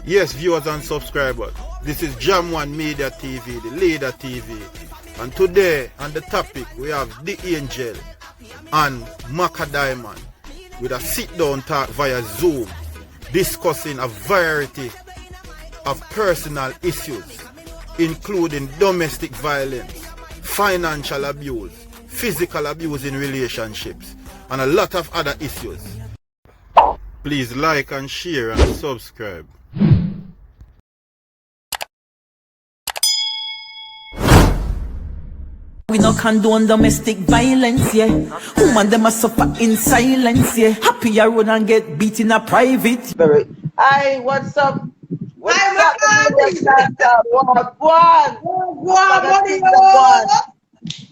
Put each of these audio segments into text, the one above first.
Yes, viewers and subscribers, this is Jam1 Media TV, the Leader TV. And today on the topic we have the Angel and Macka Diamond with a sit-down talk via Zoom, discussing a variety of personal issues, including domestic violence, financial abuse, physical abuse in relationships, and a lot of other issues. Please like and share and subscribe. We no condone domestic violence, yeah. Woman them a suffer in silence, yeah. Happy I run and get beat in a private. Hi, what's up? What's Hi, up?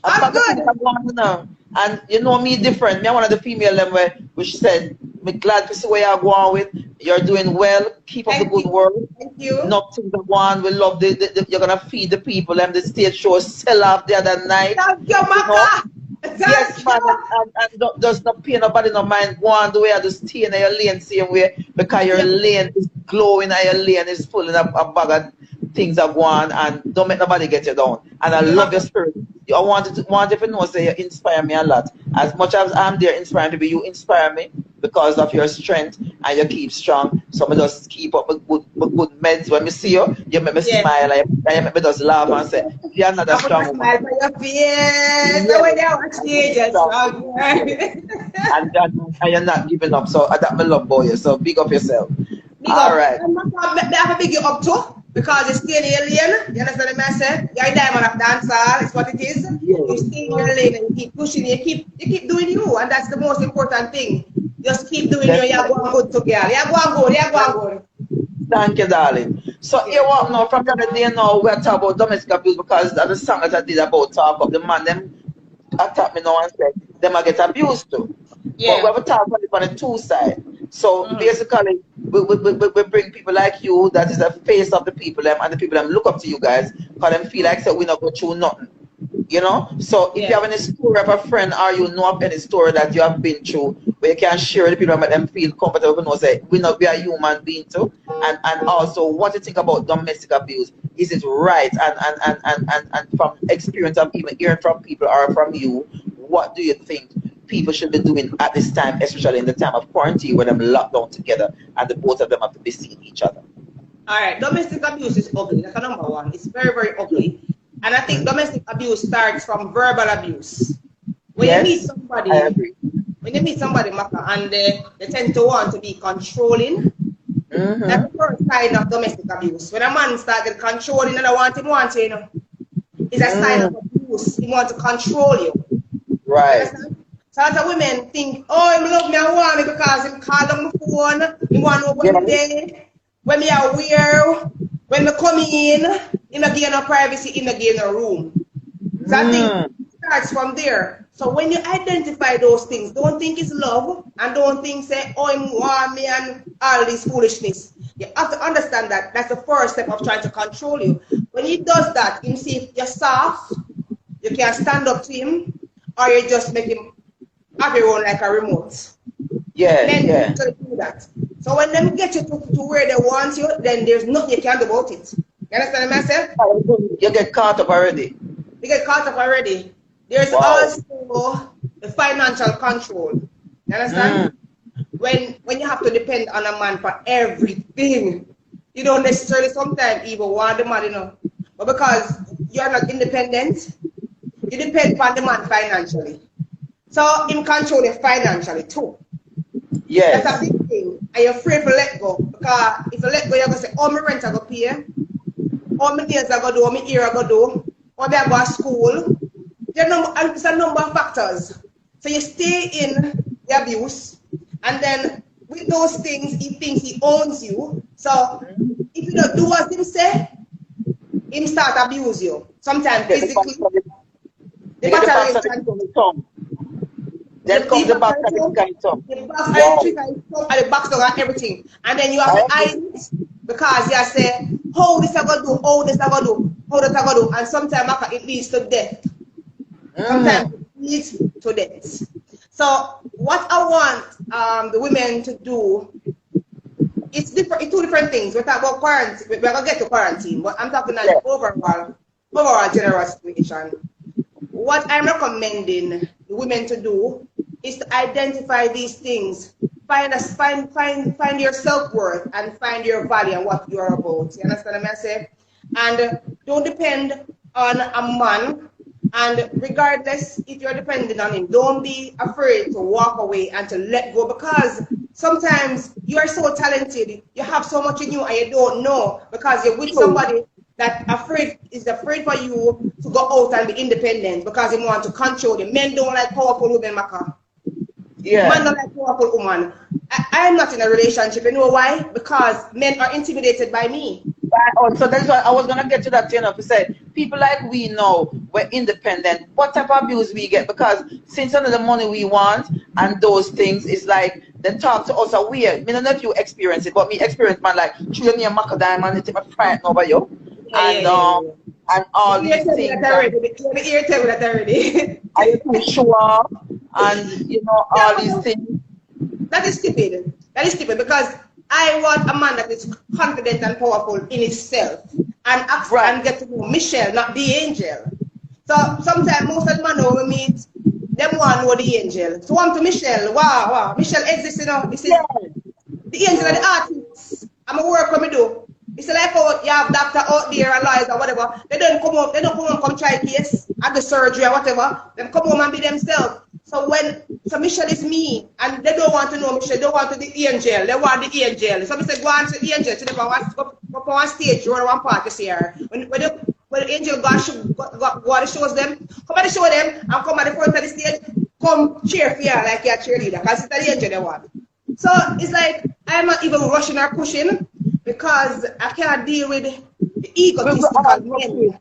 I'm good. And you know me different. Me one of the female them where which said, me glad to see where you're going with. You're doing well. Keep up the good work. Thank you. Nothing the one. We love the you're gonna feed the people. And the stage show sell off the other night. Thank you, Macka. Yes, man, and does not pay nobody no mind. Go on the way I just stay in your lane same way because your lane is glowing and your lane is pulling up a bag of things that go on, and don't make nobody get you down. And I love your spirit. I want you to know, say you inspire me a lot. As much as I'm there inspiring people, you inspire me because of your strength and you keep strong. So I just keep up with good meds. When I see you, you make me smile and you make me just laugh and say, you're another strong woman. Smile for your face. The way they watch the and you're not giving up. So that I love about you. So big up yourself. All right. I have to big you up too. Because you stay in your lane, you understand what I said? You're a diamond of dancehall, it's what it is. You stay in your lane and you keep pushing, you keep doing you, and that's the most important thing. Just keep doing you, you're going good to girl. You're going good. Thank you, darling. So here what now, from the other day now, we're talking about domestic abuse because of the song that I did about talk up, the man them attack me now and said, them I get abused too. Yeah. But we have a talk on the two sides. So basically, we bring people like you that is the face of the people them, and the people them look up to you guys because them feel like say we not go through nothing. You know? So if you have any story of a friend or you know of any story that you have been through where you can share with the people and make them feel comfortable to know say we not be a human being too. And also what you think about domestic abuse. Is it right? And from experience of even hearing from people or from you, what do you think people should be doing at this time, especially in the time of quarantine when them locked down together and the both of them have to be seeing each other? All right, domestic abuse is ugly. That's number one. It's very, very ugly. And I think domestic abuse starts from verbal abuse. When you meet somebody, Macka, and they tend to want to be controlling, that's the first sign of domestic abuse. When a man starts controlling and I want him, you know, it's a sign of abuse. He wants to control you. Right. So a lot of women think, oh, he love me, I want me because he called on my phone, he want to know what I'm there, when me are where, when me come in a gain no privacy, in a gain no room. So I think it starts from there. So when you identify those things, don't think it's love, and don't think say, oh, he want me and all this foolishness. You have to understand that that's the first step of trying to control you. When he does that, him see if you're soft, you can stand up to him, or you just make him have your own like a remote. Then you do that. So when them get you to where they want you, then there's nothing you can do about it. You understand what I said? You get caught up already. You get caught up already. There's also the financial control. You understand? When you have to depend on a man for everything, you don't necessarily sometimes even want the man, you know. But because you're not independent, you depend on the man financially. So him control you financially too. Yes. That's a big thing. And you're afraid to let go. Because if you let go, you're going to say, oh, my rent I go pay. Oh, my nails I go do. Oh, my ear I go do. Oh, I go to school. It's a number of factors. So you stay in the abuse. And then with those things, he thinks he owns you. So if you don't do what him say, him start abuse you. Sometimes physically. The tongue. Then comes the back and the tongue. The box and everything. And then you have to hide it because you say, how this I gonna do, how this I gonna do, how this I gonna do. And sometimes it leads to death. Sometimes it leads to death. So what I want the women to do it's different. It's two different things. We're talking about quarantine. We're gonna get to quarantine, but I'm talking about the overall general situation. What I'm recommending the women to do is to identify these things. Find your self-worth and find your value and what you're about. You understand what I say? And don't depend on a man. And regardless if you're dependent on him, don't be afraid to walk away and to let go, because sometimes you are so talented, you have so much in you and you don't know, because you're with somebody that is afraid for you to go out and be independent because they want to control you. Men don't like powerful women, Macka. Yeah. Men don't like powerful women. I'm not in a relationship. You know why? Because men are intimidated by me. Oh, so that's why I was gonna get to that, to say people like we know we're independent. What type of abuse we get? Because since none of the money we want and those things is like they talk to us are weird. I don't know if you experience it, but me experience man like Angel Macka Diamond, it take my frightened over you. And all these things. The ear tell me that already. Are you too sure? And you know all these things. That is stupid. That is stupid because I want a man that is confident and powerful in himself and get to know Michelle, not the angel. So sometimes most of the men we meet, them want to know the angel. So I'm to Michelle, wow, Michelle exists, you know. This is the angel of the artist. I'm a work when we do. It's like how you have doctor out there, a lawyer or whatever. They don't come home and come try case at the surgery or whatever. They come home and be themselves. So Michelle is me, and they don't want to know Michelle, they want to the angel, they want the angel. So I say, go on to the angel, so they go on stage, or one part this year. When the angel God shows them, come and show them, and come at the front of the stage, come cheer for you like you're a cheerleader, because it's the angel they want. So it's like, I'm not even rushing or pushing, because I can't deal with the egotistical men.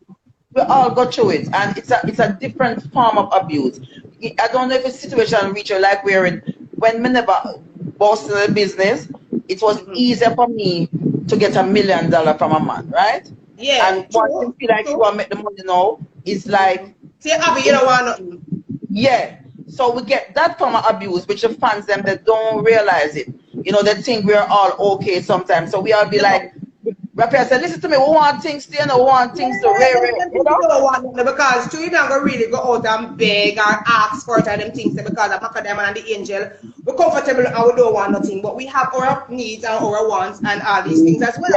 We all go through it, and it's a different form of abuse. I don't know if a situation reach you like we're in. When me never bossed in the business, it was easier for me to get $1 million from a man, right? Yeah. And once you feel like you want to make the money now, it's like say, Abby, you don't want nothing. Yeah. So we get that form of abuse, which the fans them that don't realize it. You know, they think we're all okay sometimes. So we all be like, Rapper said, listen to me, we want things to, you know, we want things to you don't want them because you don't really go out and beg or ask for them things because of Macka Diamond and the angel. We're comfortable and we don't want nothing, but we have our needs and our wants and all these things as well.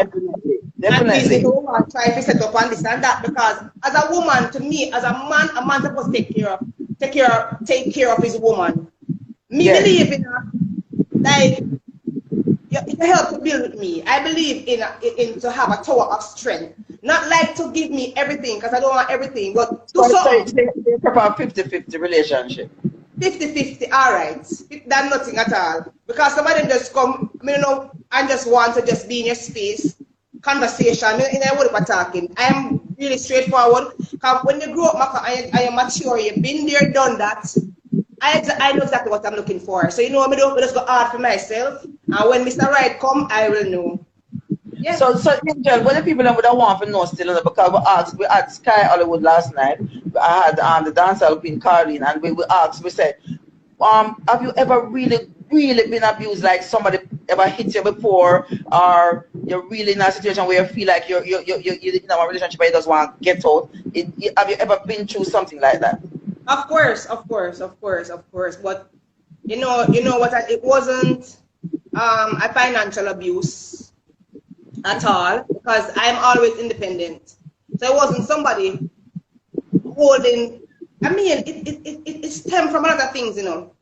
Definitely. And we don't want to try to set up on this and that, because as a woman, to me, as a man's supposed to take care of his woman. Me believe in her, like, it help to build with me. I believe in to have a tower of strength. Not like to give me everything, because I don't want everything, but do something. They prefer 50-50 relationship. 50-50, all right. That's nothing at all. Because some of them just come, you know, and just want to just be in your space, conversation, in a word of talking. I am really straightforward. Because when you grow up, Macka, I am mature, you've been there, done that. I know exactly what I'm looking for. So you know, I don't just go hard for myself. And when Mr. Right come, I will know. Yeah. So Angel, what the people would have want to know still, because we asked Sky Hollywood last night. I had the dancer Queen Carlene, and we asked, we said, have you ever really been abused, like somebody ever hit you before, or you're really in a situation where you feel like you're in a relationship but you just want to get out? Have you ever been through something like that? Of course. But you know what? It wasn't a financial abuse at all, because I'm always independent. So it wasn't somebody holding. I mean, it stemmed from other things, you know.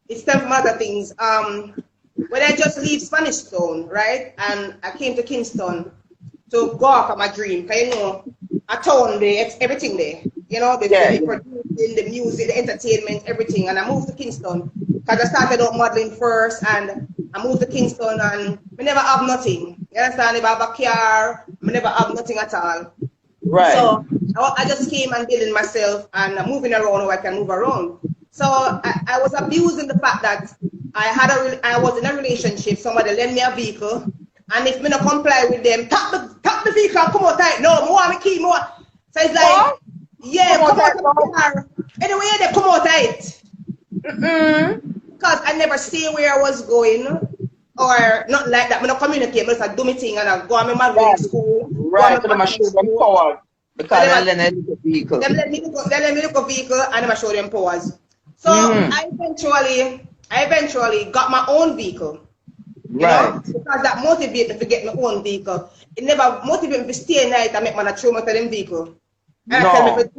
It stemmed from other things. When I just leave Spanish Town, right, and I came to Kingston to go after my dream, because you know, a town there, everything there. You know, the producing, the music, the entertainment, everything. And I moved to Kingston because I started out modeling first, and I moved to Kingston and I never have nothing. You understand? I never have a car, I never have nothing at all. Right. So I just came and building myself and moving around where I can move around. So I was abusing the fact that I was in a relationship, somebody lent me a vehicle, and if me not comply with them, tap the vehicle, come out tight. No, I want to keep more. So it's like, what? Yeah, come out of the car. Anyway, they come out tight. Because I never see where I was going. or not like that. I don't communicate, but I do my thing and I go on my man school. Right, so I show them power because they let me look a vehicle. They let me look a vehicle and I show them powers. So I eventually got my own vehicle. You know, because that motivated me to get my own vehicle. It never motivated me to stay night and make man a throw me to them vehicle. And I tell me to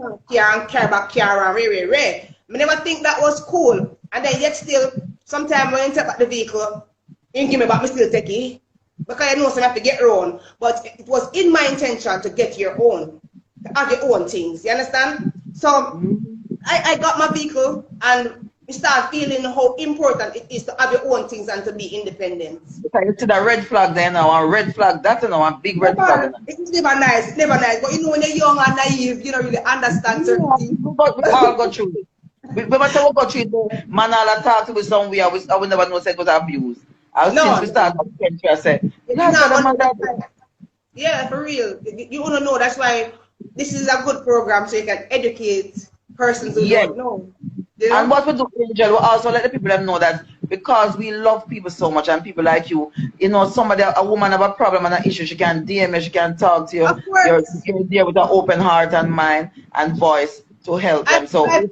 care back car and rare. I never think that was cool. And then yet still, sometimes when I take back the vehicle, you give me back, me still take it. Because I know so I have to get around. But it was in my intention to get your own, to have your own things. You understand? So I got my vehicle and start feeling how important it is to have your own things and to be independent. Because you see the red flag there now, a red flag, that's a big red flag. It's never nice, but you know when you're young and naive, you don't really understand certain things. But we all go through it. But we go through it, man, all talk to me somewhere, I will never know it was abuse. Since we start I said, yeah, for real. You want to know, that's why this is a good program so you can educate persons who don't know. You know? And what we do, Angel, we also let the people know that because we love people so much and people like you, you know, a woman have a problem and an issue, she can DM you, she can talk to you. You're there with an open heart and mind and voice to help them. So I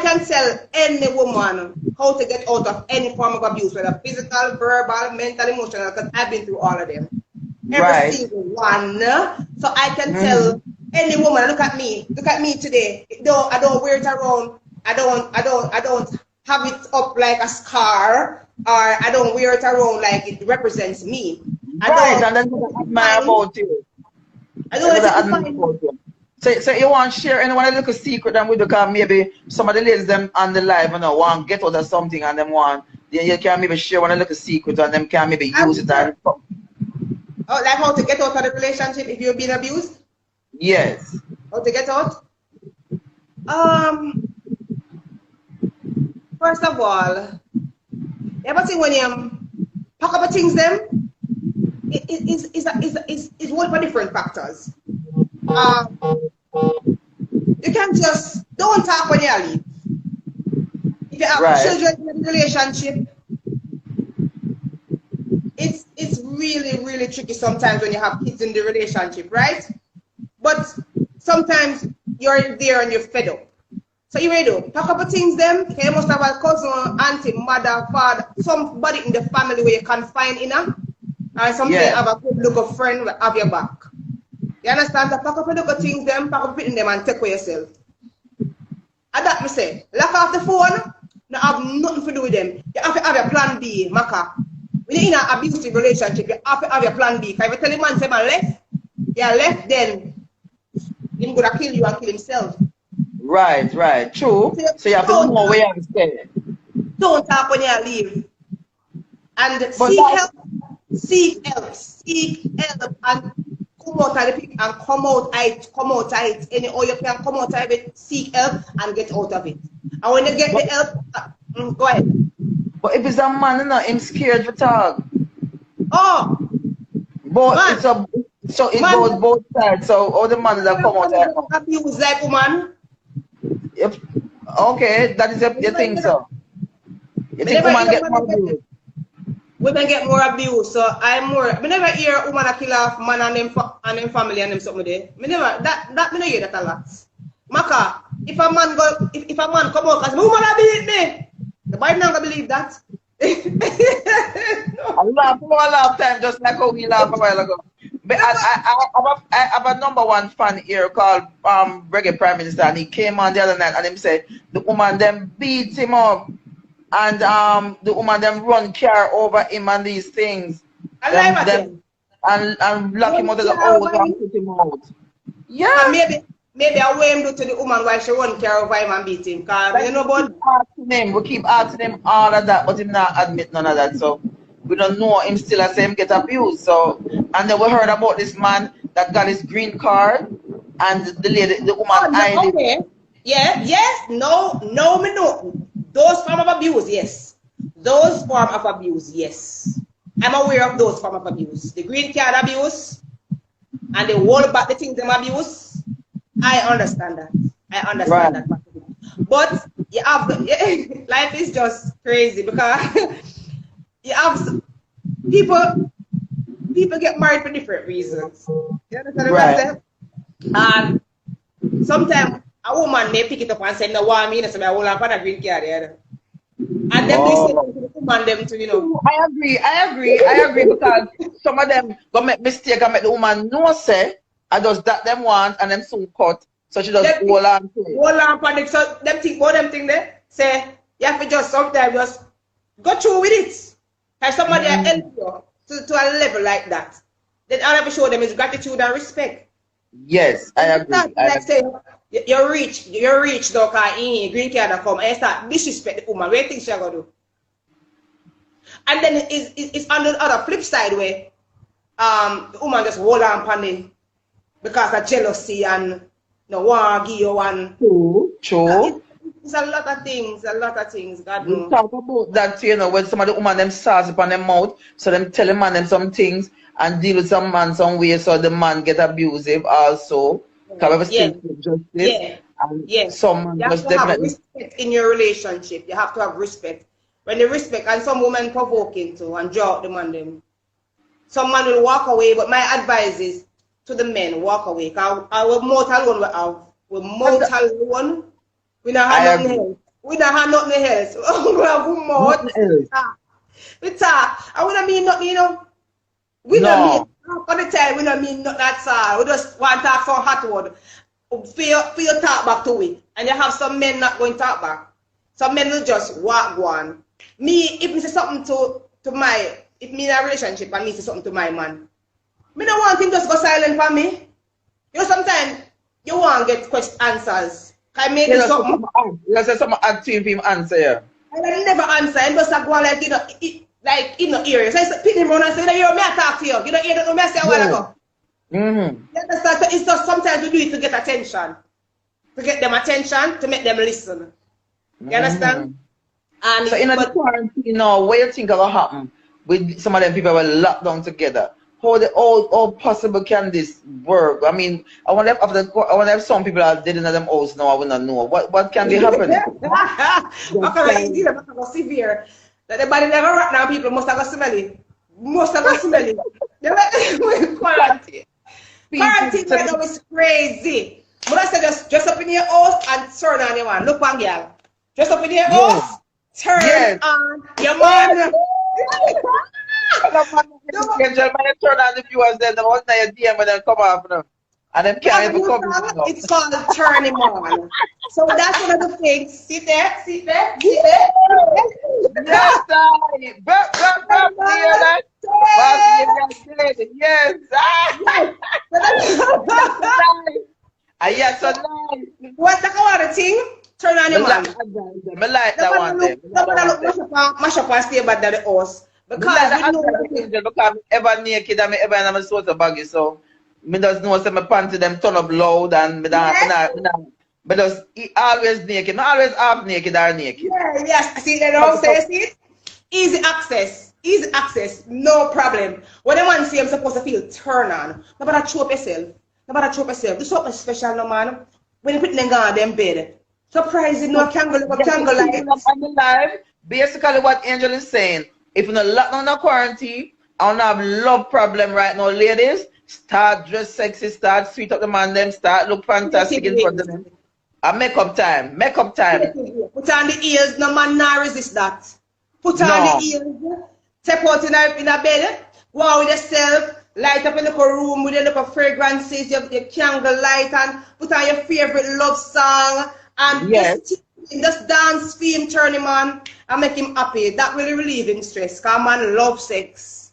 can tell any woman how to get out of any form of abuse, whether physical, verbal, mental, emotional, because I've been through all of them. Every single one. So I can tell any woman, look at me today. I don't wear it around. I don't have it up like a scar, or I don't wear it around like it represents me. And then you admire about you. I don't admire about you. So you want to share anyone a little secret and we do, because maybe some of the ladies them on the live, you know, want to get out of something and them want, you can maybe share one a little secret and them can maybe use it and like how to get out of the relationship if you've been abused? Yes. How to get out? First of all, everything when you pack up the things them, it's one for different factors. You can't just don't talk when you leave. If you have children in a relationship, it's really tricky sometimes when you have kids in the relationship, right? But sometimes you're there and you're fed up. So you ready to pack up the things them. You must have a cousin, auntie, mother, father, somebody in the family where you can find in her. And something have a good look of friend will have your back. You understand? So pack up the little things them, pack up in them and take for yourself. And that me say, lock off the phone, not have nothing to do with them. You have to have your plan B, Macka. When you're in an abusive relationship, you have to have your plan B. Because if you tell a man say man left, you're left, then he's gonna kill you and kill himself. Right, true. So you have to know where you stay. Don't talk when you leave. And seek help, and come out of it and come out of it. Any or you can come out of it, seek help and get out of it. And when you get the help, go ahead. But if it's a man, you know, him scared to talk. Oh, but it goes both sides. So all the man that come out of it. Abuse like woman. Yep. Okay, that is you think so. You think women get more abuse? Women get more abuse, so I'm more. I never hear a woman kill off man and them family and them something there. Me never that me no hear that a lot. Macka, if a man come out and say, woman beat me, the boy not gonna believe that. I laugh for a long time, just like how we laughed a while ago. But I have a #1 fan here called Reggae Prime Minister, and he came on the other night and he said the woman them beat him up, and the woman them run car over him and these things, and lock him out of the house and put him out. Yeah. And maybe I way him do to the woman while she run car over him and beat him. Cause you know about we keep asking him all of that, but him not admit none of that. So we don't know him still as him get abused. So and then we heard about this man that got his green card and the woman okay. Yes, no, me know. Those form of abuse, yes. Those form of abuse, yes. I'm aware of those form of abuse. The green card abuse and the whole back the things them abuse. I understand that. That. But you have life is just crazy because you have people get married for different reasons. You understand what Right. I'm saying? And sometimes a woman may pick it up and say, no, what I mean, so I will have a green card. Yeah. And them listen to the woman them to, you know. I agree because some of them go make mistake and make the woman know say I just that them want and them soon cut. So she just hold on to it. Hold on for it. So them think about them thing there. Say you have to just sometimes just go through with it. Have somebody help you to a level like that. Then all I have to show them is gratitude and respect. Yes, I agree. Like say you're rich though, cause green card come and start disrespect the woman. What do you think she gonna do? And then it's on the other flip side where the woman just hold on upon it because of jealousy and no want to give you one. True. It's a lot of things, God We knows. talk about that, you know, when some of the woman them sauce upon them mouth, so them tell the man them some things and deal with some man some way so the man get abusive also. Because we still justice. And some man You have just to have definitely respect in your relationship. You have to have respect. When the respect, and some women provoking too and draw out the man them. Some man will walk away, but my advice is to the men, walk away. Because our mortal one we have. We're mortal one. We don't have nothing else. We don't have nothing else. We have one mouth. We talk. I wouldn't mean nothing, you know. We don't mean all the time. We don't mean nothing at all. We just want to talk some hot word. Feel talk back to it. And you have some men not going to talk back. Some men will just walk one. Me, if me say something to my, if me in a relationship and me say something to my man, me don't want him just go silent for me. You know, sometimes you want to get answers. I make you something. You say something add to him answer, yeah. And I never answer. And just like go like, you know, like in the ear. So I pick him around and say, you know, me I talk to you. You don't hear that me I say a while ago. You understand? So it's just sometimes we do it to get attention. To get them attention, to make them listen. You understand? And so in the quarantine now, what you think will happen with some of them people were locked down together? How possible can this work? I mean, I wonder if some people are dead in them house now. I will not know. What can be happening? It's severe. That the body never right now. People must have got smelly. Quarantine. Quarantine right now is crazy. But I said just dress up in your house and turn on your man. Look one girl. Dress up in your house, turn on your man. Angel Macka turn on the viewers then the one day DM when they come off now. And them can't even come in. It's called turning on. So that's one of the things. Sit there. Yes, yes, so nice. What's the kind of thing? Turn on your man. I like that one. Mash up and stay back at the house. Because we know because ever naked and ever in my sort of baggy, so me just know say my panty them turn up loud and me just always naked. Not always half naked or naked. Yes. See that all says it? Easy access, no problem. When a man see I'm supposed to feel turn on, nobody choke yourself. Do something special, no man. When you put them on them bed. Surprising, no candle light. Basically what Angel is saying, if you're not locked down in quarantine, I don't have love problem right now, ladies. Start dress sexy, start sweet up the man them, start look fantastic in front of them. And makeup time. Put on the ears, no man not resist that. Put on the ears, step out in a bed, go out with yourself, light up in the room with a little fragrances, your candle light, and put on your favorite love song, and just dance, film, turn him on, and make him happy. That will relieve him stress, because man love sex.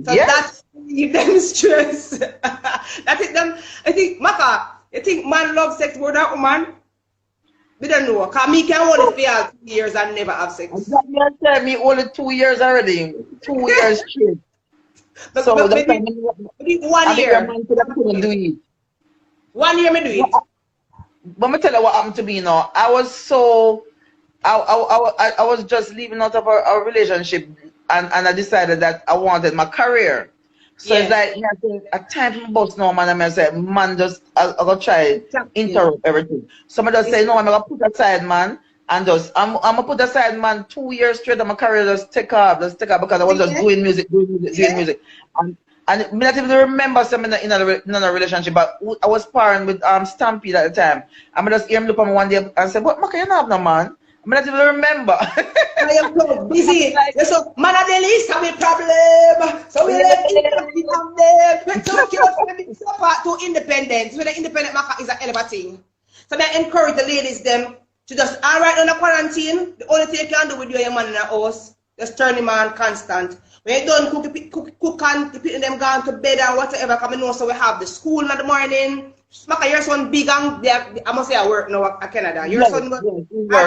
So that relieve them stress. That's it. I think, Macka, you think man love sex more than woman? We don't know, because me can only feel 2 years and never have sex. You tell me only 2 years already. 2 years straight. So that's 1 year. 1 year me do it. But me tell you what happened to me now. I was just leaving out of a relationship and I decided that I wanted my career. So it's like a time for boss now, man. I said, man, just I'll go try interrupt everything. Somebody just say, no, I'm gonna put aside, man, And just, I'm gonna put aside, man, 2 years straight, and my career just take off, because I was just doing music, doing music. And me not even remember some in a relationship, but I was sparring with Stampede at the time. I'm just hear him look at me one day and say, "But Macka, you not have no man." I not even remember. I am so busy. So, man, at the least have a problem. So we left it from them. We took care of them. So far to independence. When the independent Macka is a hell of a thing. So I encourage the ladies them to just, all right, on the quarantine, the only thing you can do with your man in the house, just turn him on constant. When you done cook and the people them gone to bed and whatever, come know, so we have the school in the morning. Macka, your son big and I must say I work now at Canada. Your son at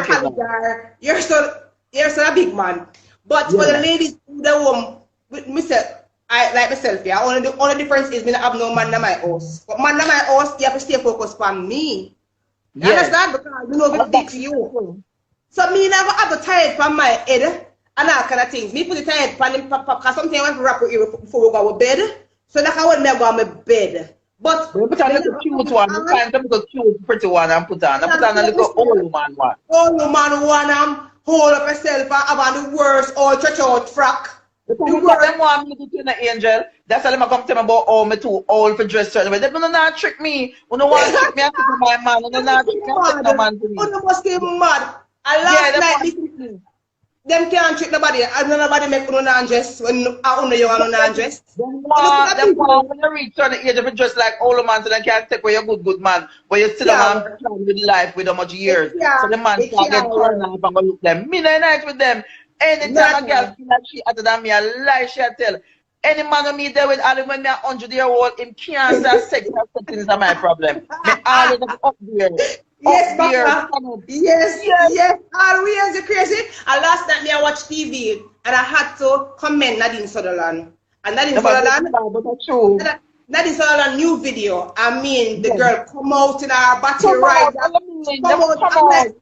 Canada. Your son a big man. But for the ladies in the home, with myself, I like myself, yeah. The only difference is me not have no man in my house. But man in my house, you have to stay focused on me. You understand? Because you know it's big for you. So me never have to tie it from my head and all kind of things. Me put it tie it from him because sometimes I want to wrap it before we go to bed. So that's how I never go to my bed. But we put on a little cute one, we find a little cute pretty one and put on. I put on a little old woman one. Old woman one, hold up yourself and have on the worst old church out frock. Because them want me to do the Angel. That's why they come tell me about, oh, me too old for dress certain way. They don't not trick me. You don't want to trick me after my man. You don't not trick me after my man. You must be mad. And last night, them can't trick nobody. And nobody make you non-dress when I own you and non-dress. Them want when you reach on the age of a dress like old man, so they can't take away your good man. But you still have a with life with how much years. So the man can't get turned off and go look them. Me not night with them. Anytime a girl feel like she other than me, a lie she tell. Any man who me there with Ali when me 100-year-old, him can't start sex or something is my problem. Me always up there. Yes, Macka. Yes. Always you crazy. And last night me I watched TV and I had to commend Nadine Sutherland. And Nadine Sutherland new video. I mean the girl come out in her battery ride. Come out.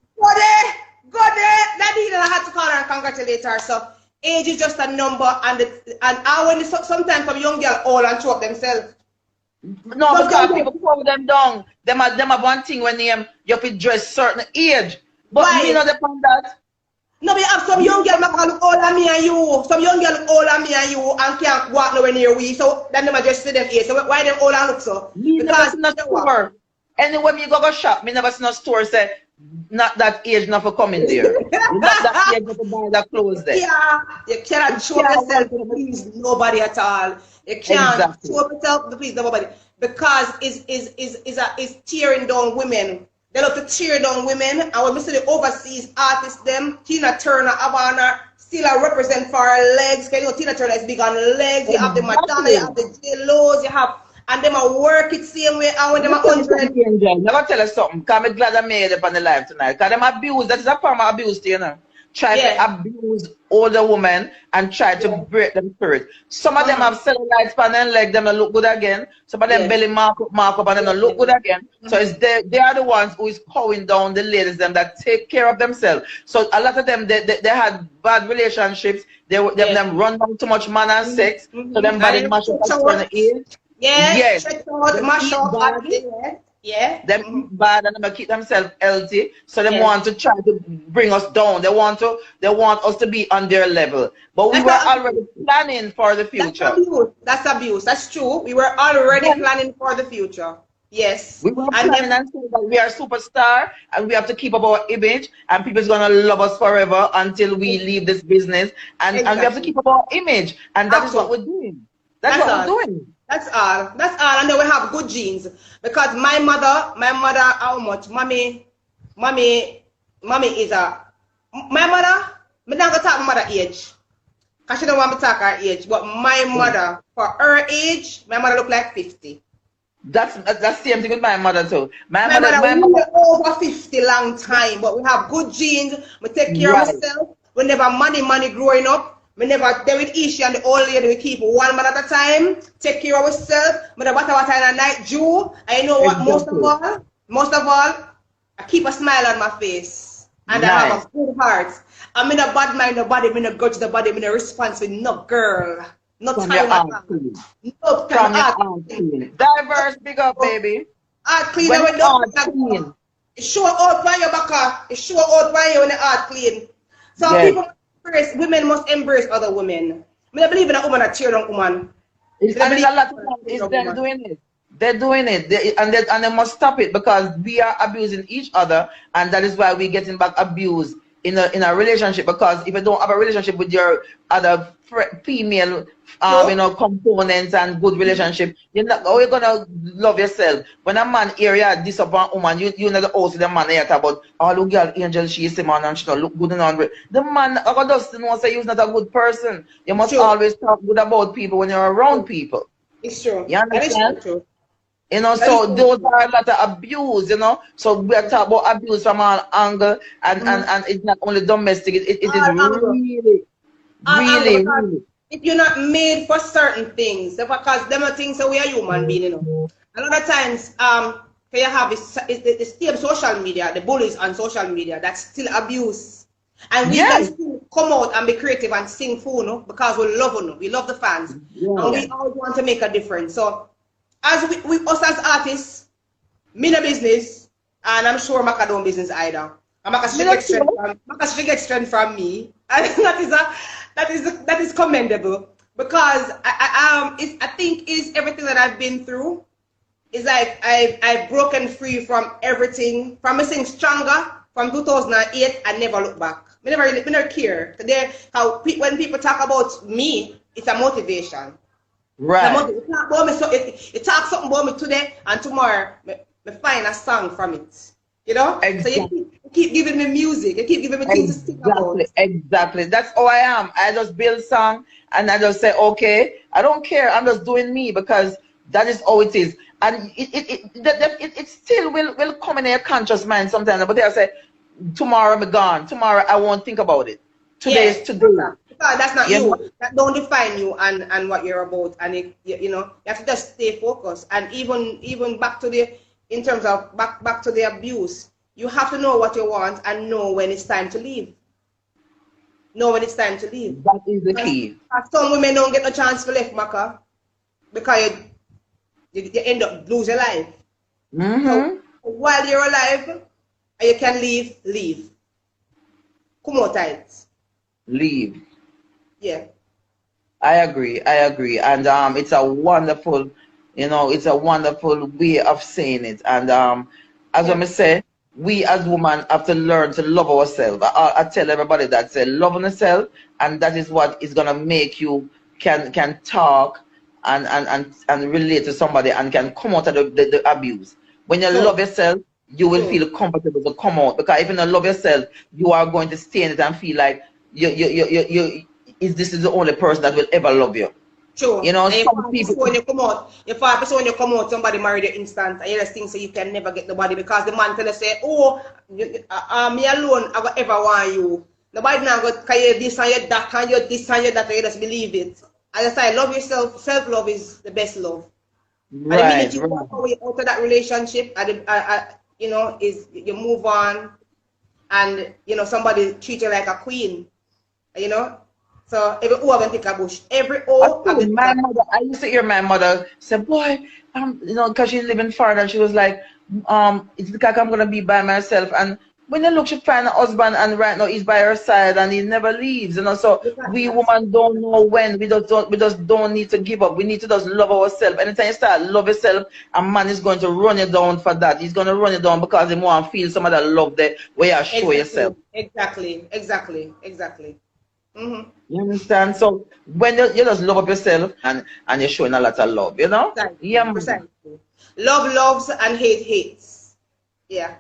Go there, Nadine, and I had to call her and congratulate her. So age is just a number, and sometimes some young girl all and show up themselves. No, because people throw them down. Them have one thing when you have to dress certain age. But me not depend that. No, we have some young girl that look older than me and you. Some young girl look older than me and you and can't walk nowhere near we. So then them just see them age. So why them older look so? Me never see no store. Anywhere me go shop, me never see no store say not that age not for coming there. Not that age not to buy that clothes there. Yeah, you cannot show yourself to please nobody at all. You can't show yourself to please nobody because it's tearing down women. They love to tear down women, and when we see the overseas artists, them Tina Turner, Havana, still represent for her legs. Cause you know Tina Turner is big on legs. You have the Madonna, you have the J-Lo's, you have. And them a work it same way and when them a 100. Never tell us something, because I'm glad I made it on the live tonight. Because them abuse, that is a form of abuse, you know. Try to abuse older women and try to break them spirit. Some of them have cellulites on their leg, them don't look good again. Some of them belly mark up and them don't look good again. So it's they are the ones who is cowing down the ladies them that take care of themselves. So a lot of them they had bad relationships. Them run down too much man and sex. So them body mash up at certain age. Yes. Them bad and them keep themselves healthy, so they want to try to bring us down. They want us to be on their level. But we were already planning for the future. That's abuse. That's true. We were already planning for the future. Yes. We were planning and saying that we are superstar and we have to keep up our image and people's gonna love us forever until we leave this business and we have to keep up our image and that is what we're doing. That's what we're doing. That's all. And then we have good genes. Because my mother, how much? Mommy is my mother, I'm not going to talk my mother age. Because she don't want me to talk her age. But my mother, for her age, my mother look like 50. That's the same thing with my mother too. My mother over 50 long time. But we have good genes. We take care of ourselves. We never money growing up. We never, they with Ishi and the old lady, we keep one man at a time, take care of ourselves. But what in a night Jew, I know what most of all, I keep a smile on my face. And I have a good heart. I'm in a bad mind nobody, I'm in a grudge nobody, I'm in a response with no girl. No time at all. No time. Diverse, big up, baby. Clean up with no. It show out by your back. It show out by you when the heart clean. So Yes. people embrace, women must embrace other women. I don't believe in a woman that cheer on woman. And there's a lot of times it's them doing it. They're doing it, and they must stop it because we are abusing each other, and that is why we're getting back abused in a relationship. Because if you don't have a relationship with your other female, components and good relationship, you're not. How you gonna love yourself when a man area this upon woman? You know the house the man here talk about all girl Angel she is a man and she don't look good and the man does know say you're not a good person. You must always talk good about people when you're around people. It's true. You understand? That is true. You know, so those are a lot of abuse, you know. So we are talking about abuse from all angle, and it's not only domestic, it is really. If you're not made for certain things, because them are things that we are human beings, you know. A lot of times, you have the still social media, the bullies on social media, that's still abuse. And we can still come out and be creative and sing for you, because we love you, we love the fans, and we all want to make a difference. So, as we us as artists, me no business, and I'm sure Macka don't business either. And Macka should get strength from me, and that is commendable, because I think is everything that I've been through. It's like I've broken free from everything, from being stronger from 2008. I never look back. I never care. Today, when people talk about me, it's a motivation. Right. It talks something about me today, and tomorrow, I find a song from it. You know? Exactly. So you keep giving me music. You keep giving me things to think about. Exactly. That's how I am. I just build song, and I just say, okay, I don't care. I'm just doing me, because that is how it is. And it still will come in your conscious mind sometimes. But I say, tomorrow I'm gone. Tomorrow I won't think about it. Today is today. Because that's not you. That don't define you and what you're about. And you know, you have to just stay focused. And even back to in terms of back to the abuse, you have to know what you want and know when it's time to leave. Know when it's time to leave. That is the key. Some women don't get a chance to leave, Macka, because you end up lose your life. So while you're alive, and you can leave. Come on, tight. Leave. Yeah. I agree. And it's a wonderful, it's a wonderful way of saying it. And as I say, we as women have to learn to love ourselves. I tell everybody that, say, loving yourself, and that is what is gonna make you can talk and relate to somebody and can come out of the abuse. When you love yourself, you will feel comfortable to come out, because if you don't love yourself, you are going to stay in it and feel like this is the only person that will ever love you. Sure. You know, some people when you come out, when you come out, somebody married you instant, and you just think so you can never get nobody, because the man tell you say, oh, me alone, I will ever want you. Nobody now go, can you this and you that, can you this and you that, you just believe it. As I say, love yourself. Self-love is the best love. Right. And the minute you walk away out of that relationship, is you move on, and somebody treat you like a queen, So every O have to take a bush. Every O. My mother, I used to hear my mother say, boy, because she's living far, and she was like, it's like I'm gonna be by myself. And when you look, she find a husband, and right now he's by her side, and he never leaves. So we women don't know when. We just don't need to give up. We need to just love ourselves. Anytime you start love yourself, a man is going to run you down for that. He's going to run you down because he want to feel some of that love there where you show yourself. Exactly. You understand? So when you just love up yourself and you're showing a lot of love, Precisely. Love loves and hate hates. Yeah.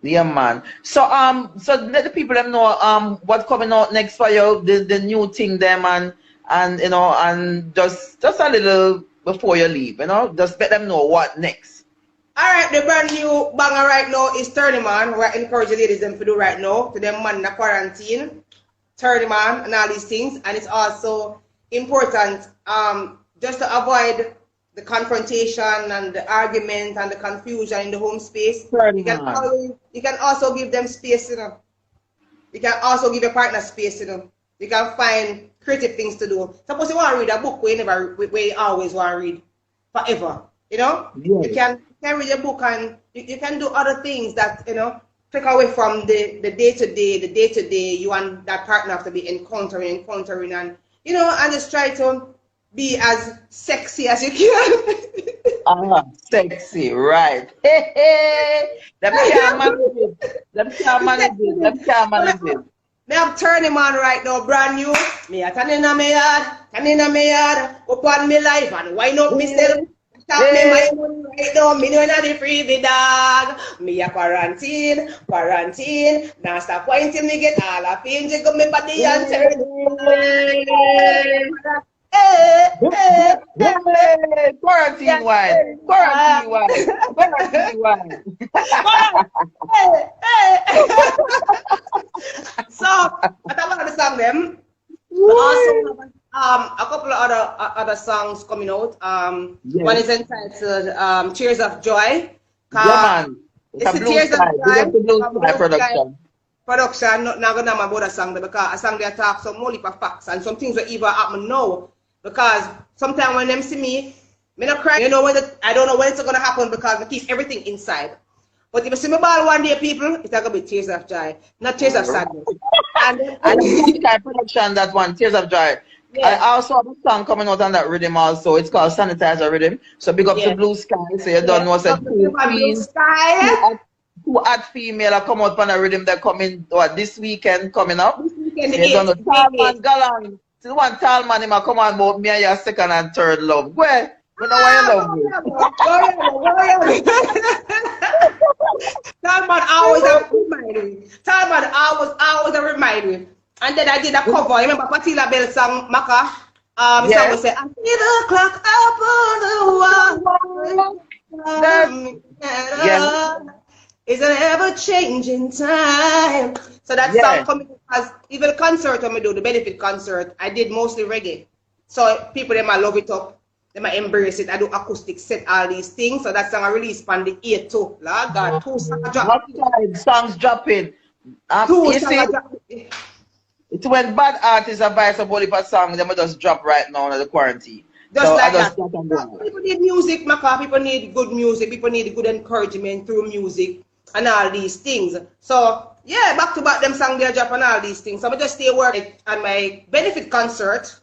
Yeah, man. So let the people them know what's coming out next for you, the new thing them, and just a little before you leave, just let them know what next. All right, the brand new banger right now is 30 Man. We're encouraging ladies them to do right now, to them man in the quarantine, 30 Man and all these things. And it's also important just to avoid the confrontation and the argument and the confusion in the home space. You can also give them space, You can also give your partner space, You can find creative things to do. Suppose you want to read a book where you always want to read forever, Yes. can read a book and you can do other things that, you know, take away from the day-to-day, you and that partner have to be encountering, and, you know, and just try to be as sexy as you can. Sexy, right. Hey, hey. Them can't manage it. Them can't manage it. Them can't manage it. Me have turn him on right now, brand new. Me a turn in a me yard, upon me life and wind up myself. Stop me my money right now, me know not the freebie dog. Me a quarantine. Now stop wine till me get all a pain, jig up me body and turn. Hey, quarantine wine. So I thought about the song them. Also a couple of other songs coming out. One is entitled Tears of Joy. Yeah, man. It's the Tears of Joy. Production, not gonna know about a song because a song they talk some more of facts and some things will even happen now. Because sometimes when them see me not cry, you know I don't know when it's gonna happen because I keep everything inside. But if you see me ball one day, people, it's gonna be tears of joy, not tears of sadness. And the Sky production, that one, Tears of Joy. Yeah. I also have a song coming out on that rhythm also. It's called Sanitizer Rhythm. So big up to Blue Sky. So you don't know what's a Blue Sky. Two hot female are come out on a rhythm that coming this weekend coming up. This weekend, you don't know Talman Galang. The one Talman him come on about me and your second and third love. Where? You know why you love me. Talman always a reminder. And then I did a cover. You remember Patila Bell song Macka? Song was say, I see the clock up on the wall. It's an ever-changing time. So that song coming as even concert when we do the benefit concert, I did mostly reggae. So people them might love it up, they might embrace it. I do acoustic set, all these things. So that song I released on the 8th too. Lord God, 2 songs dropping. Songs dropping. 2 songs dropping. It's when bad artists advise about if a song, they might just drop right now under the quarantine. Just so like that. People need music, Macka. People need good music. People need good encouragement through music and all these things. So yeah, back to back them song they drop and all these things. So I just stay working on my benefit concert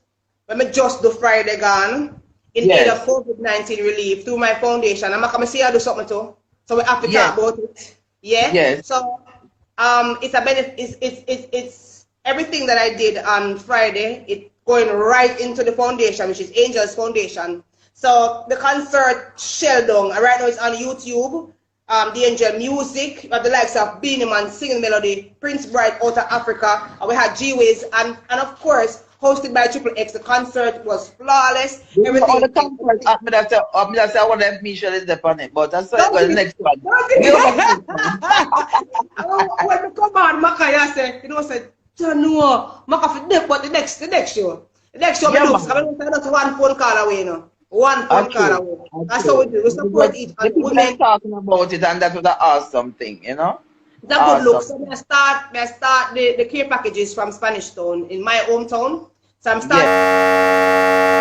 when I just do Friday gone in aid of COVID-19 relief through my foundation. I'm gonna see I do something too. So we have to talk about it. Yeah. Yes. So it's a benefit. It's everything that I did on Friday. It going right into the foundation, which is Angel's Foundation. So the concert shell down. Right now it's on YouTube. The Angel Music, the likes of Beanie Man singing melody, Prince Bright out of Africa, and we had G-Ways, and of course hosted by Triple X. The concert was flawless. Everything. All the concert, I wonder if Michelle is there on it, but that's the next one. When we come on, Macka, say, you know, said, no, Macka for death, but the next show. The next show, that's one phone call away, you know. One phone call away. That's how we do. We support each other. Women talking about it, and that was an awesome thing, you know. It's a good look. So I start the care packages from Spanish Town in my hometown. So I'm starting.